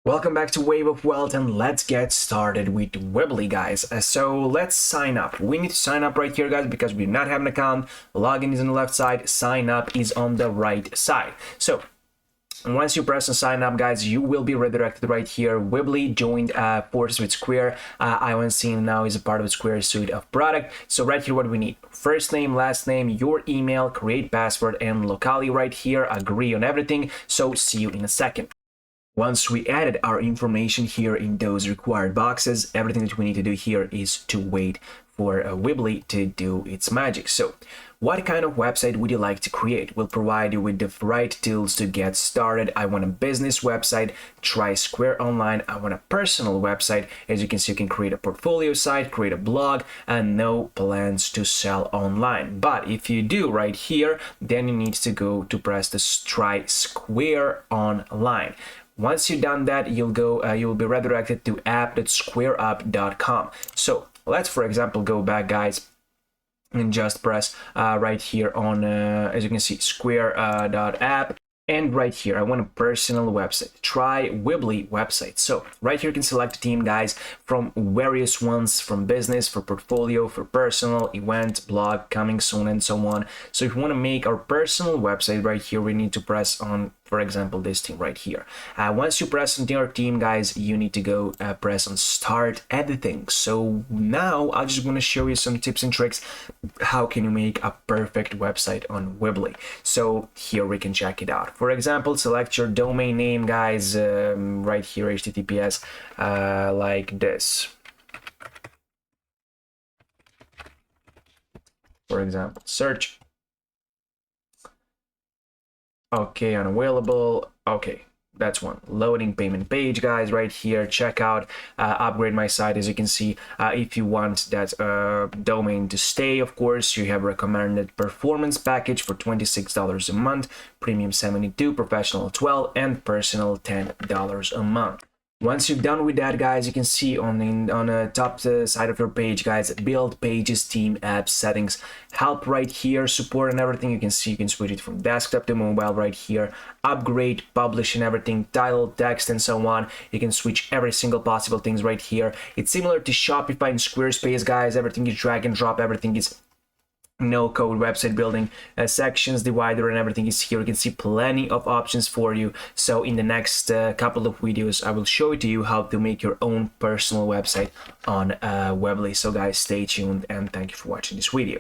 Welcome back to Wave of Wealth, and let's get started with Weebly, guys. So let's sign up. We need to sign up right here, guys, because we do not have an account. Login is on the left side, sign up is on the right side. So once you press on sign up, guys, you will be redirected right here. Weebly joined forces with Square. IONC now is a part of Square suite of product. So right here, what we need: first name, last name, your email, create password, and locally right here. Agree on everything. So see you in a second. Once we added our information here in those required boxes, everything that we need to do here is to wait for Weebly to do its magic. So what kind of website would you like to create? We'll provide you with the right tools to get started. I want a business website, try Square Online. I want a personal website. As you can see, you can create a portfolio site, create a blog, and no plans to sell online. But if you do right here, then you need to go to press the try Square Online. Once you've done that, you'll be redirected to app.squareup.com. So let's, for example, go back, guys, and just press right here on, as you can see, square.app. And right here, I want a personal website. Try Weebly website. So right here, you can select a theme, guys, from various ones, from business, for portfolio, for personal, event, blog, coming soon, and so on. So if you want to make our personal website right here, we need to press on, for example, this theme right here. Once you press on your theme, guys, you need to go press on start editing. So now I'm just going to show you some tips and tricks. How can you make a perfect website on Weebly? So here we can check it out. For example, select your domain name, guys, right here, HTTPS, like this. For example, search. Okay, unavailable. Okay, that's one. Loading payment page, guys, right here. Check out, upgrade my site. As you can see, if you want that domain to stay, of course, you have recommended performance package for $26 a month, premium $72, professional $12, and personal $10 a month. Once you're done with that, guys, you can see on the top side of your page, guys, build pages, theme, apps, settings, help right here, support and everything. You can see you can switch it from desktop to mobile right here, upgrade, publish and everything, title, text, and so on. You can switch every single possible things right here. It's similar to Shopify and Squarespace, guys. Everything is drag and drop, everything is no code website building, sections, divider, and everything is here. You can see plenty of options for you. So in the next couple of videos, I will show it to you how to make your own personal website on Weebly. So guys, stay tuned, and thank you for watching this video.